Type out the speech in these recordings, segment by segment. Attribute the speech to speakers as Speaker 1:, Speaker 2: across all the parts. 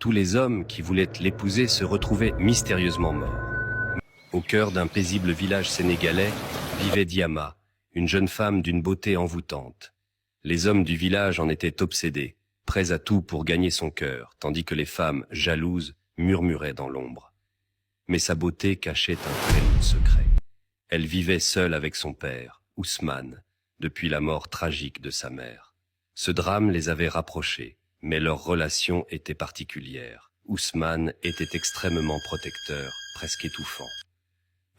Speaker 1: Tous les hommes qui voulaient l'épouser se retrouvaient mystérieusement morts. Au cœur d'un paisible village sénégalais vivait Diama, une jeune femme d'une beauté envoûtante. Les hommes du village en étaient obsédés, prêts à tout pour gagner son cœur, tandis que les femmes, jalouses, murmuraient dans l'ombre. Mais sa beauté cachait un très lourd secret. Elle vivait seule avec son père, Ousmane, depuis la mort tragique de sa mère. Ce drame les avait rapprochés, mais leur relation était particulière. Ousmane était extrêmement protecteur, presque étouffant.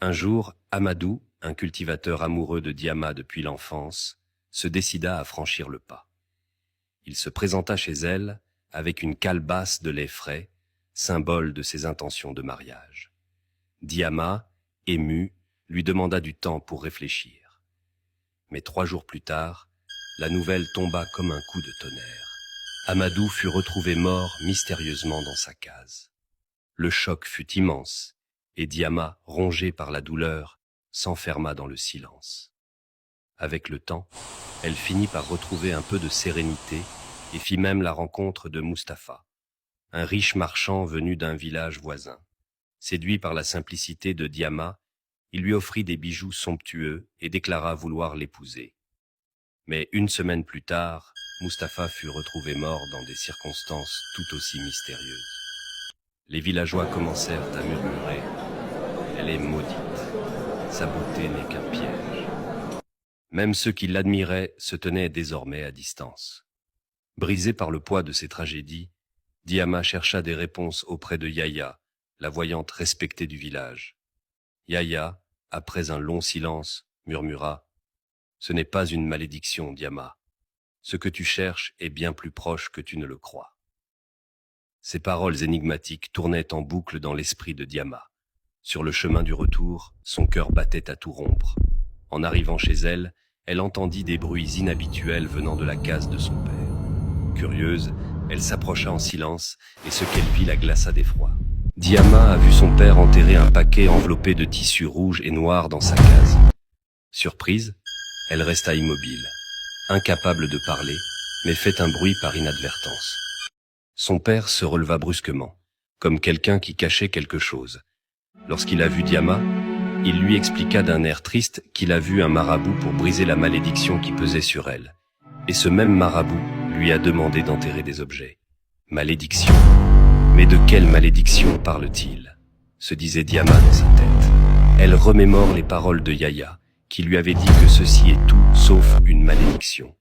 Speaker 1: Un jour, Amadou, un cultivateur amoureux de Diama depuis l'enfance, se décida à franchir le pas. Il se présenta chez elle avec une calebasse de lait frais, symbole de ses intentions de mariage. Diama, émue, lui demanda du temps pour réfléchir. Mais 3 jours plus tard, la nouvelle tomba comme un coup de tonnerre. Amadou fut retrouvé mort mystérieusement dans sa case. Le choc fut immense, et Diama, rongée par la douleur, s'enferma dans le silence. Avec le temps, elle finit par retrouver un peu de sérénité et fit même la rencontre de Mustapha, un riche marchand venu d'un village voisin. Séduit par la simplicité de Diama, il lui offrit des bijoux somptueux et déclara vouloir l'épouser. Mais 1 semaine plus tard, Mustapha fut retrouvé mort dans des circonstances tout aussi mystérieuses. Les villageois commencèrent à murmurer « Elle est maudite, sa beauté n'est qu'un piège ». Même ceux qui l'admiraient se tenaient désormais à distance. Brisé par le poids de ces tragédies, Diama chercha des réponses auprès de Yaya, la voyante respectée du village. Yaya, après un long silence, murmura « Ce n'est pas une malédiction, Diama. Ce que tu cherches est bien plus proche que tu ne le crois. » Ces paroles énigmatiques tournaient en boucle dans l'esprit de Diama. Sur le chemin du retour, son cœur battait à tout rompre. En arrivant chez elle, elle entendit des bruits inhabituels venant de la case de son père. Curieuse, elle s'approcha en silence et ce qu'elle vit la glaça d'effroi. Diama a vu son père enterrer un paquet enveloppé de tissu rouge et noir dans sa case. Surprise, elle resta immobile, incapable de parler, mais fait un bruit par inadvertance. Son père se releva brusquement, comme quelqu'un qui cachait quelque chose. Lorsqu'il a vu Diama, il lui expliqua d'un air triste qu'il a vu un marabout pour briser la malédiction qui pesait sur elle. Et ce même marabout lui a demandé d'enterrer des objets. Malédiction. Mais de quelle malédiction parle-t-il ? Se disait Diama dans sa tête. Elle remémore les paroles de Yaya, qui lui avait dit que ceci est tout sauf une malédiction.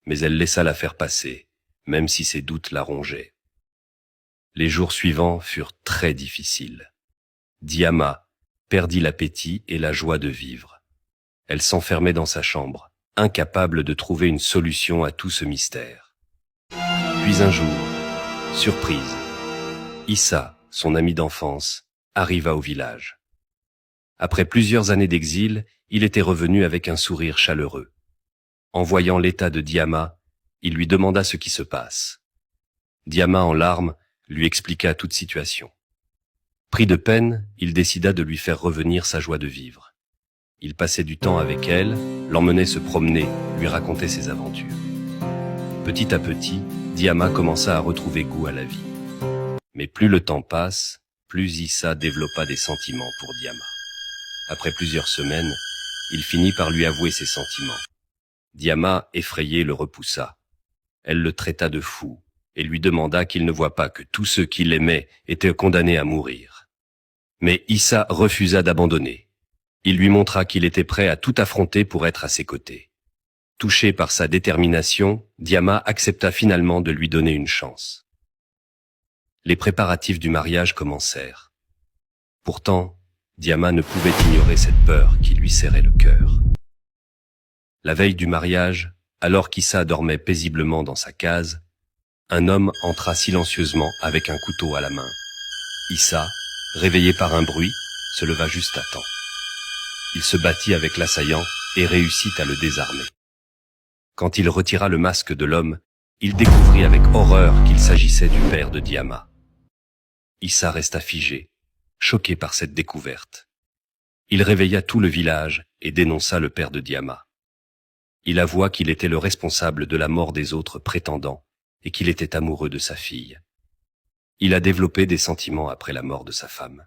Speaker 1: Mais elle laissa l'affaire passer, même si ses doutes la rongeaient. Les jours suivants furent très difficiles. Diama perdit l'appétit et la joie de vivre. Elle s'enfermait dans sa chambre, incapable de trouver une solution à tout ce mystère. Puis un jour, surprise, Issa, son ami d'enfance, arriva au village. Après plusieurs années d'exil, il était revenu avec un sourire chaleureux. En voyant l'état de Diama, il lui demanda ce qui se passe. Diama, en larmes, lui expliqua toute situation. Pris de peine, il décida de lui faire revenir sa joie de vivre. Il passait du temps avec elle, l'emmenait se promener, lui racontait ses aventures. Petit à petit, Diama commença à retrouver goût à la vie. Mais plus le temps passe, plus Issa développa des sentiments pour Diama. Après plusieurs semaines, il finit par lui avouer ses sentiments. Diama, effrayée, le repoussa. Elle le traita de fou et lui demanda qu'il ne voit pas que tous ceux qui l'aimaient étaient condamnés à mourir. Mais Issa refusa d'abandonner. Il lui montra qu'il était prêt à tout affronter pour être à ses côtés. Touché par sa détermination, Diama accepta finalement de lui donner une chance. Les préparatifs du mariage commencèrent. Pourtant, Diama ne pouvait ignorer cette peur qui lui serrait le cœur. La veille du mariage, alors qu'Issa dormait paisiblement dans sa case, un homme entra silencieusement avec un couteau à la main. Issa, réveillé par un bruit, se leva juste à temps. Il se battit avec l'assaillant et réussit à le désarmer. Quand il retira le masque de l'homme, il découvrit avec horreur qu'il s'agissait du père de Diama. Issa resta figé, choqué par cette découverte. Il réveilla tout le village et dénonça le père de Diama. Il avoua qu'il était le responsable de la mort des autres prétendants et qu'il était amoureux de sa fille. Il a développé des sentiments après la mort de sa femme.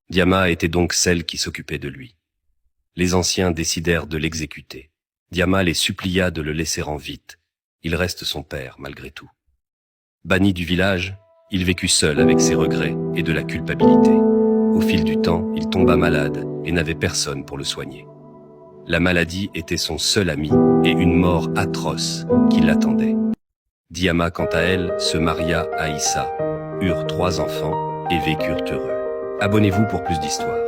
Speaker 1: Diama était donc celle qui s'occupait de lui. Les anciens décidèrent de l'exécuter. Diama les supplia de le laisser en vite. Il reste son père, malgré tout. Banni du village, il vécut seul avec ses regrets et de la culpabilité. Au fil du temps, il tomba malade et n'avait personne pour le soigner. La maladie était son seul ami et une mort atroce qui l'attendait. Diama, quant à elle, se maria à Issa, eurent 3 enfants et vécurent heureux. Abonnez-vous pour plus d'histoires.